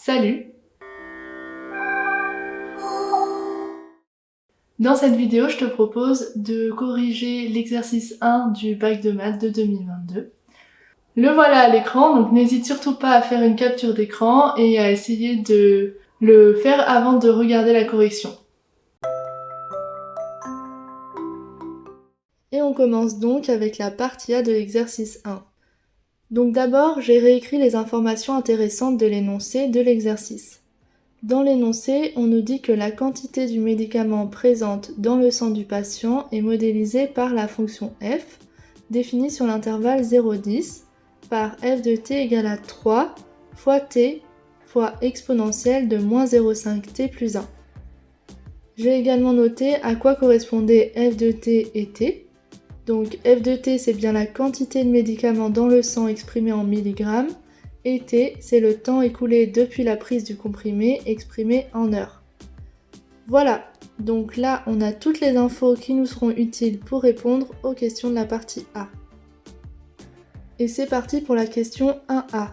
Salut! Dans cette vidéo, je te propose de corriger l'exercice 1 du bac de maths de 2022. Le voilà à l'écran, donc n'hésite surtout pas à faire une capture d'écran et à essayer de le faire avant de regarder la correction. Et on commence donc avec la partie A de l'exercice 1. Donc d'abord, j'ai réécrit les informations intéressantes de l'énoncé de l'exercice. Dans l'énoncé, on nous dit que la quantité du médicament présente dans le sang du patient est modélisée par la fonction f, définie sur l'intervalle 0,10, par f de t égale à 3 fois t fois exponentielle de moins 0,5 t plus 1. J'ai également noté à quoi correspondaient f de t et t. Donc f de t, c'est bien la quantité de médicament dans le sang exprimée en milligrammes, et t, c'est le temps écoulé depuis la prise du comprimé exprimé en heures. Voilà, donc là on a toutes les infos qui nous seront utiles pour répondre aux questions de la partie A. Et c'est parti pour la question 1A.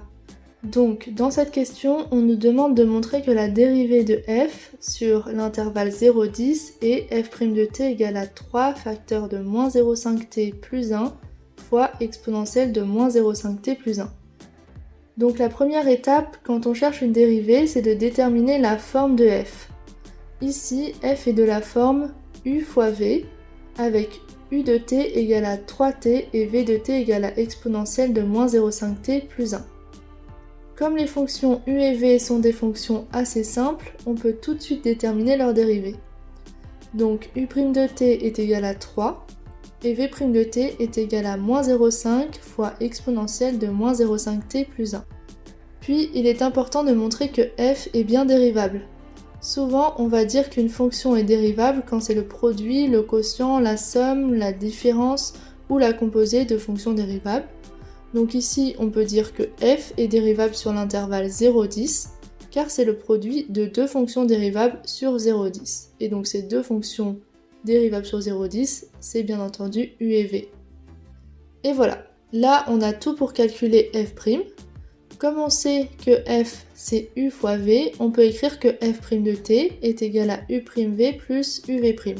Donc dans cette question, on nous demande de montrer que la dérivée de f sur l'intervalle 0,10 est f' de t égale à 3 facteur de moins 0,5 t plus 1 fois exponentielle de moins 0,5 t plus 1. Donc la première étape, quand on cherche une dérivée, c'est de déterminer la forme de f. Ici, f est de la forme u fois v, avec u de t égale à 3t et v de t égale à exponentielle de moins 0,5 t plus 1. Comme les fonctions u et v sont des fonctions assez simples, on peut tout de suite déterminer leur dérivée. Donc u' de t est égal à 3, et v' de t est égal à moins 0,5 fois exponentielle de moins 0,5 t plus 1. Puis, il est important de montrer que f est bien dérivable. Souvent, on va dire qu'une fonction est dérivable quand c'est le produit, le quotient, la somme, la différence ou la composée de fonctions dérivables. Donc ici, on peut dire que f est dérivable sur l'intervalle 0,10, car c'est le produit de deux fonctions dérivables sur 0,10. Et donc ces deux fonctions dérivables sur 0,10, c'est bien entendu u et v. Et voilà, là on a tout pour calculer f'. Comme on sait que f c'est u fois v, on peut écrire que f' de t est égal à u'v plus uv'.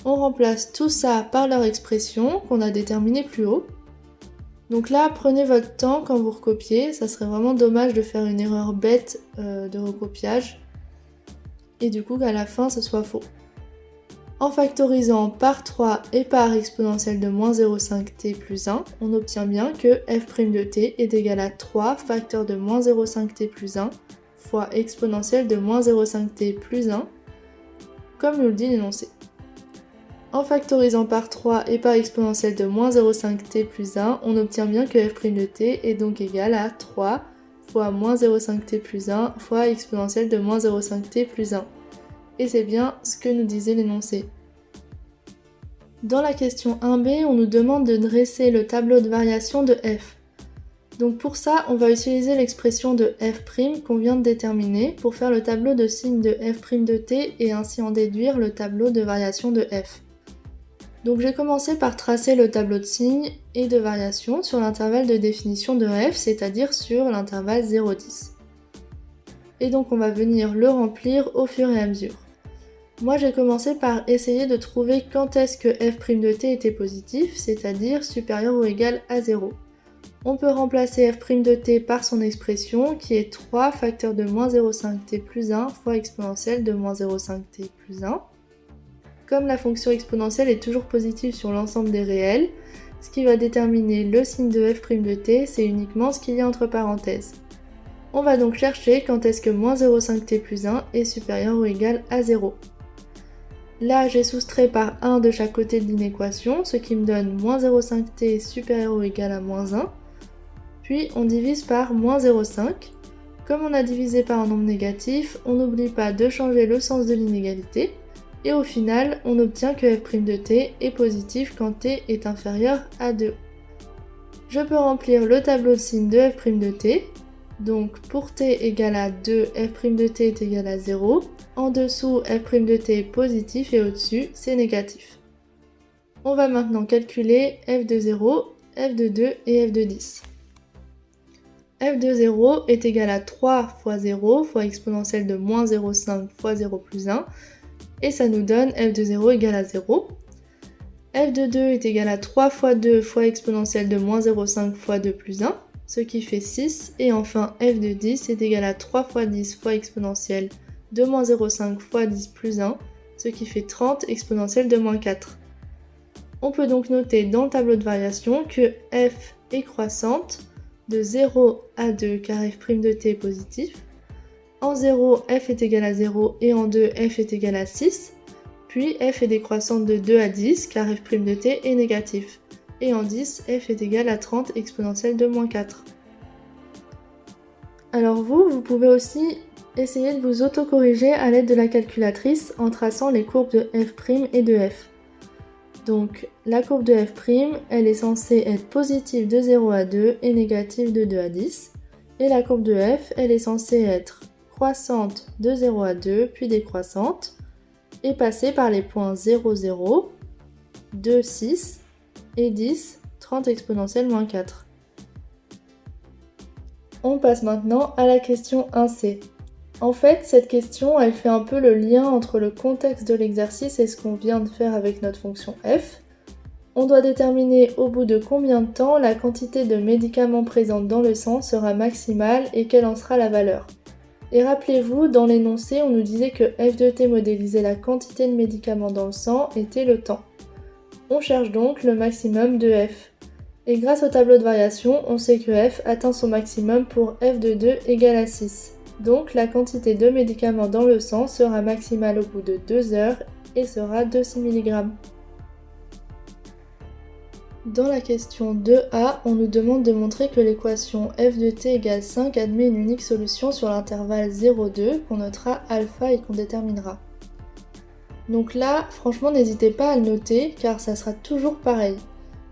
On remplace tout ça par leur expression qu'on a déterminée plus haut. Donc là, prenez votre temps quand vous recopiez, ça serait vraiment dommage de faire une erreur bête de recopiage et du coup qu'à la fin ce soit faux. En factorisant par 3 et par exponentielle de moins 0,5 t plus 1, on obtient bien que f' de t est égal à 3 facteur de moins 0,5 t plus 1 fois exponentielle de moins 0,5 t plus 1, comme nous le dit l'énoncé. En factorisant par 3 et par exponentielle de moins 0,5 t plus 1, on obtient bien que f' de t est donc égal à 3 fois moins 0,5 t plus 1 fois exponentielle de moins 0,5 t plus 1. Et c'est bien ce que nous disait l'énoncé. Dans la question 1b, on nous demande de dresser le tableau de variation de f. Donc pour ça, on va utiliser l'expression de f' qu'on vient de déterminer pour faire le tableau de signes de f' de t et ainsi en déduire le tableau de variation de f. Donc j'ai commencé par tracer le tableau de signes et de variation sur l'intervalle de définition de f, c'est-à-dire sur l'intervalle 0,10. Et donc on va venir le remplir au fur et à mesure. Moi j'ai commencé par essayer de trouver quand est-ce que f' de t était positif, c'est-à-dire supérieur ou égal à 0. On peut remplacer f' de t par son expression qui est 3 facteur de moins 0,5 t plus 1 fois exponentielle de moins 0,5 t plus 1. Comme la fonction exponentielle est toujours positive sur l'ensemble des réels, ce qui va déterminer le signe de f' de t, c'est uniquement ce qu'il y a entre parenthèses. On va donc chercher quand est-ce que moins 0,5 t plus 1 est supérieur ou égal à 0. Là, j'ai soustrait par 1 de chaque côté de l'inéquation, ce qui me donne moins 0,5 t supérieur ou égal à moins 1. Puis on divise par moins 0,5. Comme on a divisé par un nombre négatif, on n'oublie pas de changer le sens de l'inégalité. Et au final, on obtient que f' de t est positif quand t est inférieur à 2. Je peux remplir le tableau de signes de f' de t. Donc pour t égale à 2, f' de t est égal à 0. En dessous, f' de t est positif et au-dessus, c'est négatif. On va maintenant calculer f de 0, f de 2 et f de 10. f de 0 est égal à 3 fois 0 fois exponentielle de moins 0,5 fois 0 plus 1, et ça nous donne f de 0 égale à 0. F de 2 est égal à 3 fois 2 fois exponentielle de moins 0,5 fois 2 plus 1, ce qui fait 6. Et enfin, f de 10 est égal à 3 fois 10 fois exponentielle de moins 0,5 fois 10 plus 1, ce qui fait 30 exponentielle de moins 4. On peut donc noter dans le tableau de variation que f est croissante de 0 à 2 car f' de t est positif. En 0, f est égal à 0 et en 2, f est égal à 6. Puis f est décroissante de 2 à 10 car f' de t est négatif. Et en 10, f est égal à 30 exponentielle de moins 4. Alors vous pouvez aussi essayer de vous autocorriger à l'aide de la calculatrice en traçant les courbes de f' et de f. Donc la courbe de f', elle est censée être positive de 0 à 2 et négative de 2 à 10. Et la courbe de f, elle est censée être croissante de 0 à 2, puis décroissante, et passer par les points 0, 0, 2, 6 et 10, 30 exponentielle moins 4. On passe maintenant à la question 1c. En fait, cette question, elle fait un peu le lien entre le contexte de l'exercice et ce qu'on vient de faire avec notre fonction f. On doit déterminer au bout de combien de temps la quantité de médicaments présente dans le sang sera maximale et quelle en sera la valeur. Et rappelez-vous, dans l'énoncé, on nous disait que f de t modélisait la quantité de médicaments dans le sang était le temps. On cherche donc le maximum de f. Et grâce au tableau de variation, on sait que f atteint son maximum pour f de 2 égale à 6. Donc la quantité de médicaments dans le sang sera maximale au bout de 2 heures et sera de 6 mg. Dans la question 2a, on nous demande de montrer que l'équation f de t égale 5 admet une unique solution sur l'intervalle 0,2 qu'on notera alpha et qu'on déterminera. Donc là, franchement, n'hésitez pas à le noter car ça sera toujours pareil.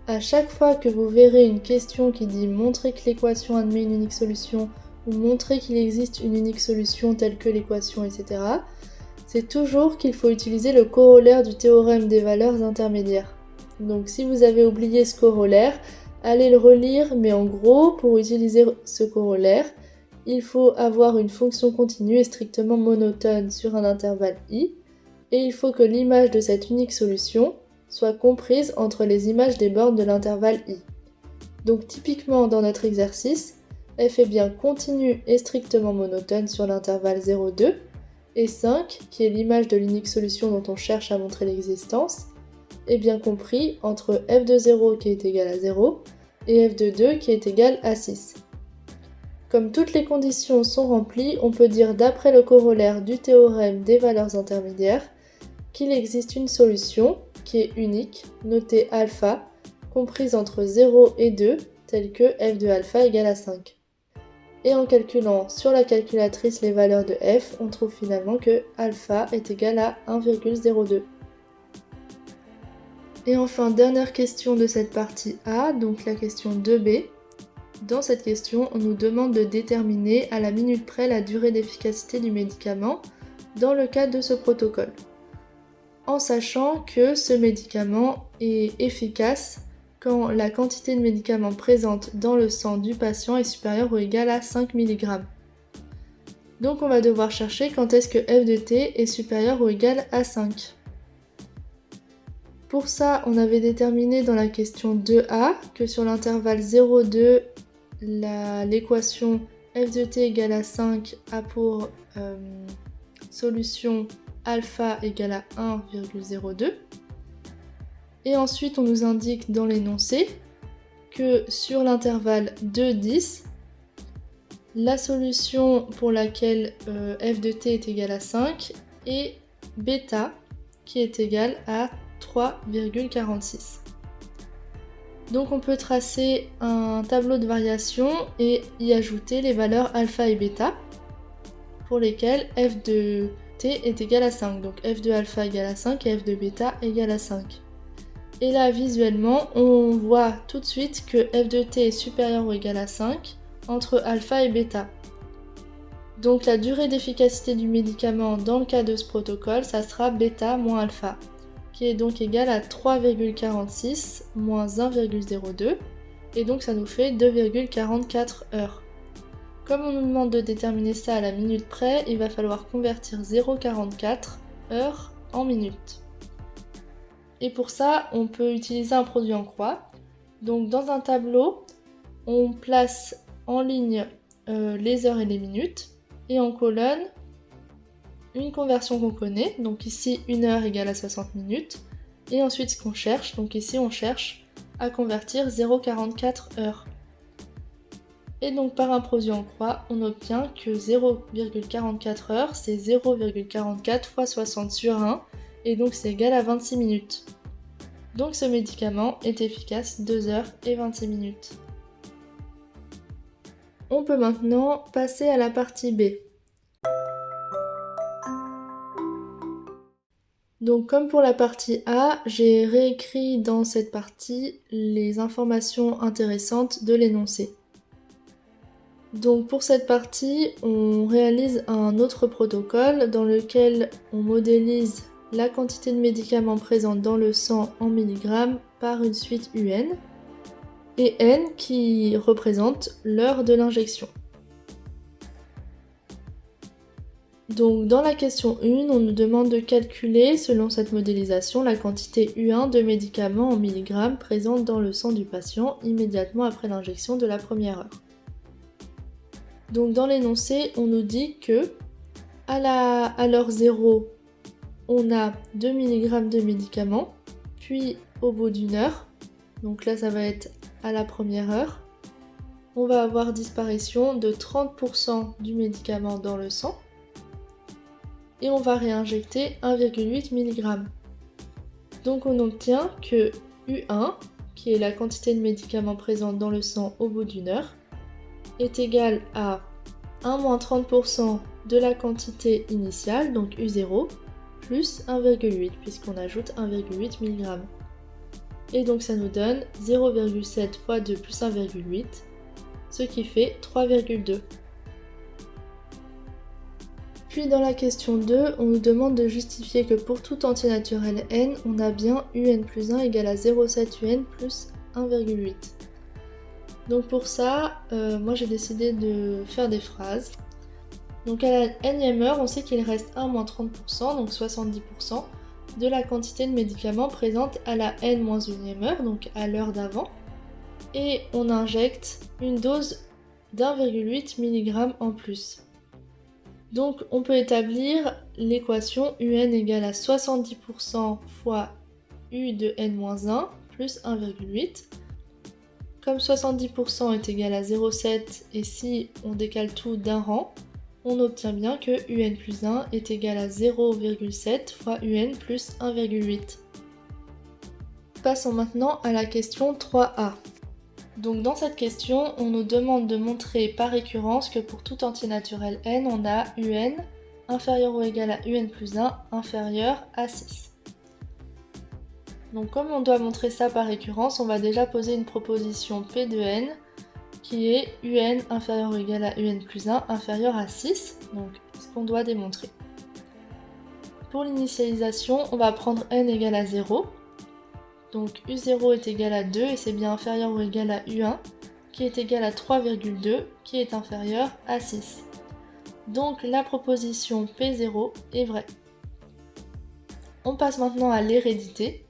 À chaque fois que vous verrez une question qui dit montrer que l'équation admet une unique solution ou montrer qu'il existe une unique solution telle que l'équation, etc., c'est toujours qu'il faut utiliser le corollaire du théorème des valeurs intermédiaires. Donc si vous avez oublié ce corollaire, allez le relire, mais en gros, pour utiliser ce corollaire, il faut avoir une fonction continue et strictement monotone sur un intervalle i, et il faut que l'image de cette unique solution soit comprise entre les images des bornes de l'intervalle i. Donc typiquement dans notre exercice, f est bien continue et strictement monotone sur l'intervalle 0,2, et 5, qui est l'image de l'unique solution dont on cherche à montrer l'existence, est bien compris entre f de 0 qui est égal à 0 et f de 2 qui est égal à 6. Comme toutes les conditions sont remplies, on peut dire d'après le corollaire du théorème des valeurs intermédiaires qu'il existe une solution qui est unique, notée alpha, comprise entre 0 et 2, telle que f de alpha égale à 5. Et en calculant sur la calculatrice les valeurs de f, on trouve finalement que alpha est égal à 1,02. Et enfin, dernière question de cette partie A, donc la question 2b. Dans cette question, on nous demande de déterminer à la minute près la durée d'efficacité du médicament dans le cadre de ce protocole, en sachant que ce médicament est efficace quand la quantité de médicaments présente dans le sang du patient est supérieure ou égale à 5 mg. Donc on va devoir chercher quand est-ce que f de t est supérieur ou égal à 5. Pour ça, on avait déterminé dans la question 2a que sur l'intervalle 0,2, l'équation f de t égale à 5 a pour solution alpha égale à 1,02. Et ensuite, on nous indique dans l'énoncé que sur l'intervalle 2,10, la solution pour laquelle f de t est égal à 5 est bêta, qui est égal à 3,46. Donc on peut tracer un tableau de variation et y ajouter les valeurs alpha et bêta pour lesquelles f de t est égal à 5. Donc f de alpha égale à 5 et f de bêta égale à 5. Et là visuellement on voit tout de suite que f de t est supérieur ou égal à 5 entre alpha et bêta. Donc la durée d'efficacité du médicament dans le cas de ce protocole, ça sera bêta moins alpha, qui est donc égal à 3,46 moins 1,02, et donc ça nous fait 2,44 heures. Comme on nous demande de déterminer ça à la minute près, il va falloir convertir 0,44 heures en minutes. Et pour ça, on peut utiliser un produit en croix. Donc dans un tableau, on place en ligne les heures et les minutes, et en colonne, une conversion qu'on connaît, donc ici 1 heure égale à 60 minutes, et ensuite ce qu'on cherche, donc ici on cherche à convertir 0,44 heures. Et donc par un produit en croix, on obtient que 0,44 heures, c'est 0,44 fois 60 sur 1, et donc c'est égal à 26 minutes. Donc ce médicament est efficace 2 heures et 26 minutes. On peut maintenant passer à la partie B. Donc comme pour la partie A, j'ai réécrit dans cette partie les informations intéressantes de l'énoncé. Donc pour cette partie, on réalise un autre protocole dans lequel on modélise la quantité de médicaments présente dans le sang en milligrammes par une suite UN, et N qui représente l'heure de l'injection. Donc dans la question 1, on nous demande de calculer, selon cette modélisation, la quantité U1 de médicaments en milligrammes présente dans le sang du patient immédiatement après l'injection de la première heure. Donc dans l'énoncé, on nous dit que à l'heure 0, on a 2 mg de médicaments, puis au bout d'une heure, donc là ça va être à la première heure, on va avoir disparition de 30% du médicament dans le sang, et on va réinjecter 1,8 mg. Donc on obtient que U1, qui est la quantité de médicaments présente dans le sang au bout d'une heure, est égal à 1-30% de la quantité initiale, donc U0, plus 1,8, puisqu'on ajoute 1,8 mg. Et donc ça nous donne 0,7 fois 2 plus 1,8, ce qui fait 3,2. Puis dans la question 2, on nous demande de justifier que pour tout entier naturel n, on a bien un plus 1 égale à 0,7 un plus 1,8. Donc pour ça, moi j'ai décidé de faire des phrases. Donc à la nème heure, on sait qu'il reste 1-30%, donc 70%, de la quantité de médicaments présente à la n-1e heure, donc à l'heure d'avant. Et on injecte une dose d'1,8 mg en plus. Donc on peut établir l'équation UN égale à 70% fois U de n-1 plus 1,8. Comme 70% est égal à 0,7 et si on décale tout d'un rang, on obtient bien que UN plus 1 est égal à 0,7 fois UN plus 1,8. Passons maintenant à la question 3a. Donc dans cette question, on nous demande de montrer par récurrence que pour tout entier naturel n, on a UN inférieur ou égal à UN plus 1 inférieur à 6. Donc comme on doit montrer ça par récurrence, on va déjà poser une proposition P de n qui est UN inférieur ou égal à UN plus 1 inférieur à 6, donc ce qu'on doit démontrer. Pour l'initialisation, on va prendre n égale à 0. Donc U0 est égal à 2 et c'est bien inférieur ou égal à U1 qui est égal à 3,2 qui est inférieur à 6. Donc la proposition P0 est vraie. On passe maintenant à l'hérédité.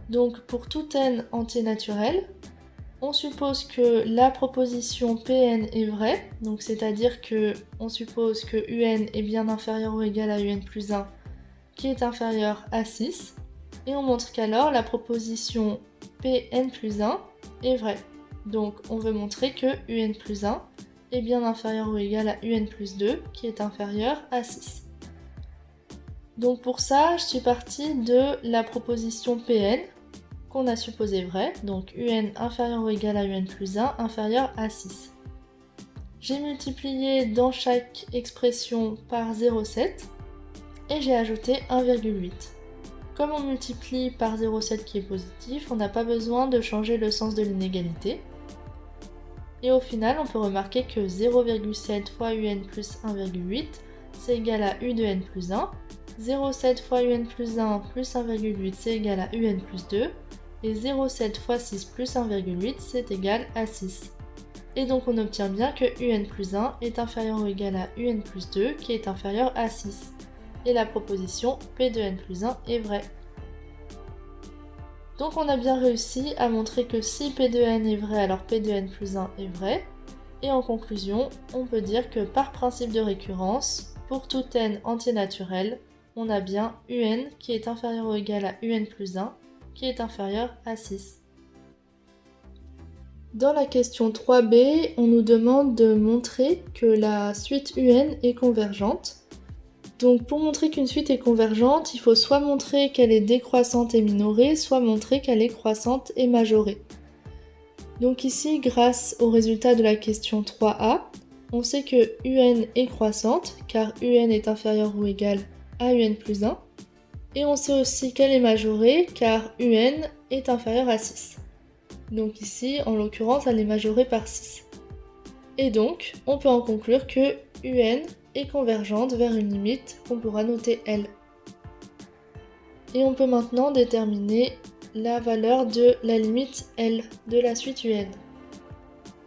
Donc pour tout n entier naturel, on suppose que la proposition Pn est vraie, donc c'est-à-dire que on suppose que Un est bien inférieur ou égal à Un plus 1 qui est inférieur à 6. Et on montre qu'alors la proposition Pn plus 1 est vraie. Donc on veut montrer que Un plus 1 est bien inférieur ou égal à Un plus 2 qui est inférieur à 6. Donc pour ça, je suis partie de la proposition Pn qu'on a supposée vraie, donc Un inférieur ou égal à Un plus 1 inférieur à 6. J'ai multiplié dans chaque expression par 0,7 et j'ai ajouté 1,8. Comme on multiplie par 0,7 qui est positif, on n'a pas besoin de changer le sens de l'inégalité. Et au final, on peut remarquer que 0,7 fois UN plus 1,8, c'est égal à U de N plus 1. 0,7 fois UN plus 1 plus 1,8, c'est égal à UN plus 2. Et 0,7 fois 6 plus 1,8, c'est égal à 6. Et donc on obtient bien que UN plus 1 est inférieur ou égal à UN plus 2 qui est inférieur à 6. Et la proposition P de N plus 1 est vraie. Donc on a bien réussi à montrer que si P de N est vrai, alors P de N plus 1 est vrai. Et en conclusion, on peut dire que par principe de récurrence, pour tout n entier naturel, on a bien UN qui est inférieur ou égal à UN plus 1 qui est inférieur à 6. Dans la question 3b, on nous demande de montrer que la suite UN est convergente. Donc pour montrer qu'une suite est convergente, il faut soit montrer qu'elle est décroissante et minorée, soit montrer qu'elle est croissante et majorée. Donc ici, grâce au résultat de la question 3a, on sait que UN est croissante, car UN est inférieur ou égal à UN plus 1. Et on sait aussi qu'elle est majorée, car UN est inférieur à 6. Donc ici, en l'occurrence, elle est majorée par 6. Et donc, on peut en conclure que UN est convergente vers une limite qu'on pourra noter L. Et on peut maintenant déterminer la valeur de la limite L de la suite UN.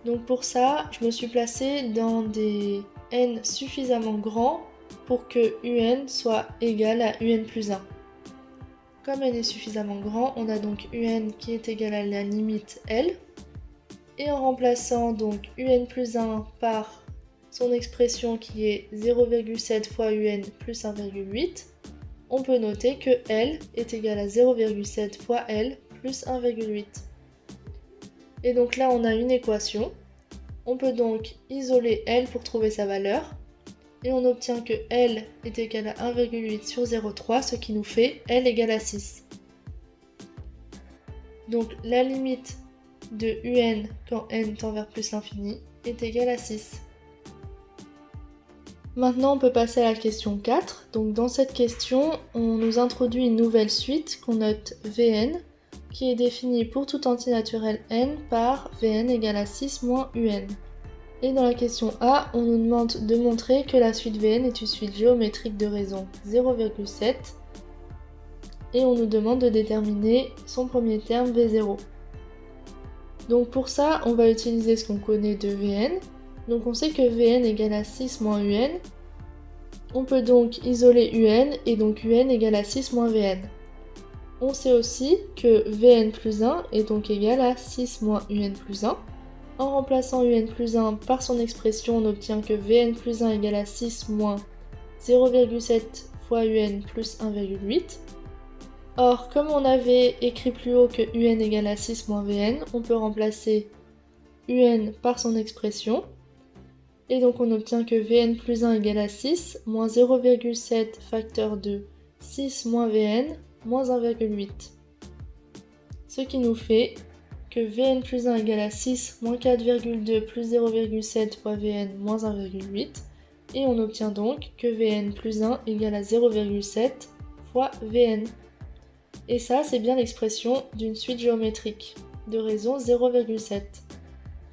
Donc pour ça, je me suis placée dans des n suffisamment grands pour que UN soit égal à UN plus 1. Comme n est suffisamment grand, on a donc UN qui est égal à la limite L. Et en remplaçant donc UN plus 1 par son expression qui est 0,7 fois UN plus 1,8, on peut noter que L est égal à 0,7 fois L plus 1,8. Et donc là, on a une équation. On peut donc isoler L pour trouver sa valeur. Et on obtient que L est égal à 1,8 sur 0,3, ce qui nous fait L égale à 6. Donc la limite de UN quand n tend vers plus l'infini est égale à 6. Maintenant, on peut passer à la question 4. Donc dans cette question, on nous introduit une nouvelle suite qu'on note Vn, qui est définie pour tout entier naturel n par Vn égale à 6 moins Un. Et dans la question A, on nous demande de montrer que la suite Vn est une suite géométrique de raison 0,7 et on nous demande de déterminer son premier terme V0. Donc pour ça, on va utiliser ce qu'on connaît de Vn. Donc on sait que Vn égale à 6 moins Un. On peut donc isoler Un et donc Un égale à 6 moins Vn. On sait aussi que Vn plus 1 est donc égal à 6 moins Un plus 1. En remplaçant UN plus 1 par son expression, on obtient que Vn plus 1 égale à 6 moins 0,7 fois UN plus 1,8. Or, comme on avait écrit plus haut que UN égale à 6 moins Vn, on peut remplacer UN par son expression. Et donc on obtient que Vn plus 1 égale à 6 moins 0,7 facteur de 6 moins Vn moins 1,8. Ce qui nous fait que Vn plus 1 égale à 6 moins 4,2 plus 0,7 fois Vn moins 1,8 et on obtient donc que Vn plus 1 égale à 0,7 fois Vn. Et ça, c'est bien l'expression d'une suite géométrique de raison 0,7.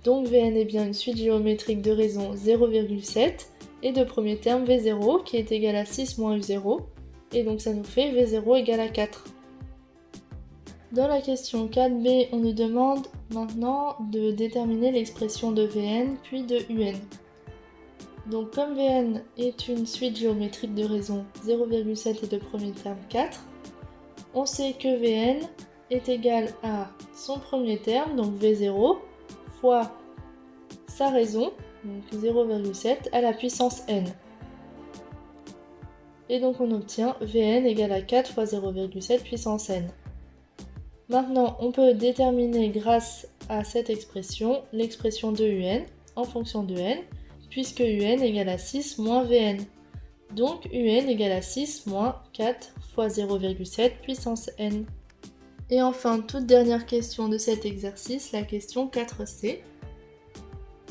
Donc Vn est bien une suite géométrique de raison 0,7 et de premier terme V0 qui est égal à 6 moins U0 et donc ça nous fait V0 égale à 4. Dans la question 4b, on nous demande maintenant de déterminer l'expression de Vn puis de Un. Donc comme Vn est une suite géométrique de raison 0,7 et de premier terme 4, on sait que Vn est égal à son premier terme, donc V0, fois sa raison, donc 0,7, à la puissance n. Et donc on obtient Vn égale à 4 fois 0,7 puissance n. Maintenant, on peut déterminer grâce à cette expression l'expression de Un en fonction de n, puisque Un égale à 6 moins Vn. Donc Un égale à 6 moins 4 fois 0,7 puissance n. Et enfin, toute dernière question de cet exercice, la question 4c.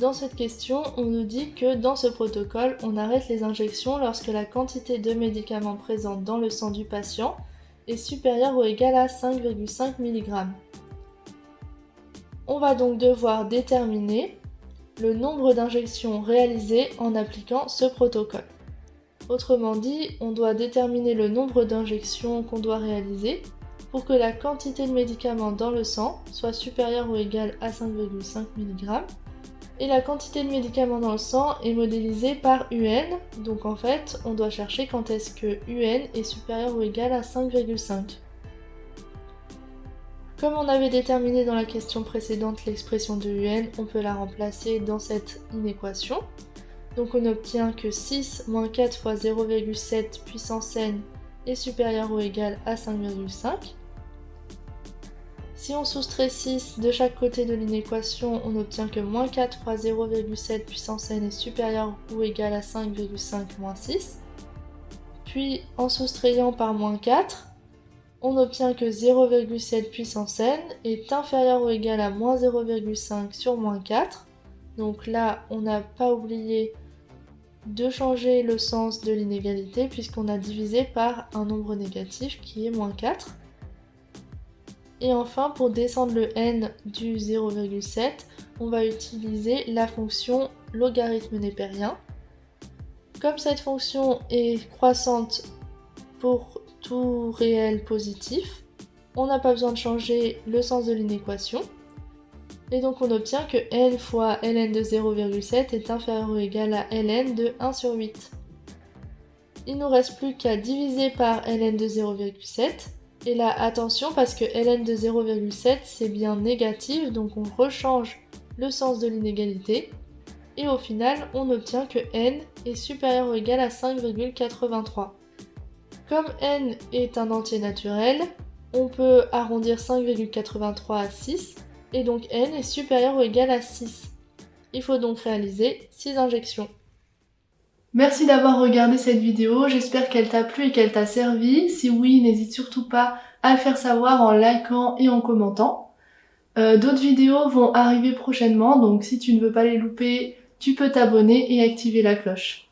Dans cette question, on nous dit que dans ce protocole, on arrête les injections lorsque la quantité de médicaments présente dans le sang du patient est supérieure ou égale à 5,5 mg. On va donc devoir déterminer le nombre d'injections réalisées en appliquant ce protocole. Autrement dit, on doit déterminer le nombre d'injections qu'on doit réaliser pour que la quantité de médicaments dans le sang soit supérieure ou égale à 5,5 mg Et la quantité de médicaments dans le sang est modélisée par UN, donc en fait, on doit chercher quand est-ce que UN est supérieur ou égal à 5,5. Comme on avait déterminé dans la question précédente l'expression de UN, on peut la remplacer dans cette inéquation. Donc on obtient que 6 moins 4 fois 0,7 puissance n est supérieur ou égal à 5,5. Si on soustrait 6 de chaque côté de l'inéquation, on obtient que moins 4 fois 0,7 puissance n est supérieur ou égal à 5,5 moins 6. Puis en soustrayant par moins 4, on obtient que 0,7 puissance n est inférieur ou égal à moins 0,5 sur moins 4. Donc là, on n'a pas oublié de changer le sens de l'inégalité puisqu'on a divisé par un nombre négatif qui est moins 4. Et enfin, pour descendre le n du 0,7, on va utiliser la fonction logarithme népérien. Comme cette fonction est croissante pour tout réel positif, on n'a pas besoin de changer le sens de l'inéquation. Et donc on obtient que n fois ln de 0,7 est inférieur ou égal à ln de 1 sur 8. Il ne nous reste plus qu'à diviser par ln de 0,7. Et là, attention, parce que ln de 0,7 c'est bien négatif, donc on rechange le sens de l'inégalité. Et au final, on obtient que n est supérieur ou égal à 5,83. Comme n est un entier naturel, on peut arrondir 5,83 à 6, et donc n est supérieur ou égal à 6. Il faut donc réaliser 6 injections. Merci d'avoir regardé cette vidéo, j'espère qu'elle t'a plu et qu'elle t'a servi. Si oui, n'hésite surtout pas à le faire savoir en likant et en commentant. D'autres vidéos vont arriver prochainement, donc si tu ne veux pas les louper, tu peux t'abonner et activer la cloche.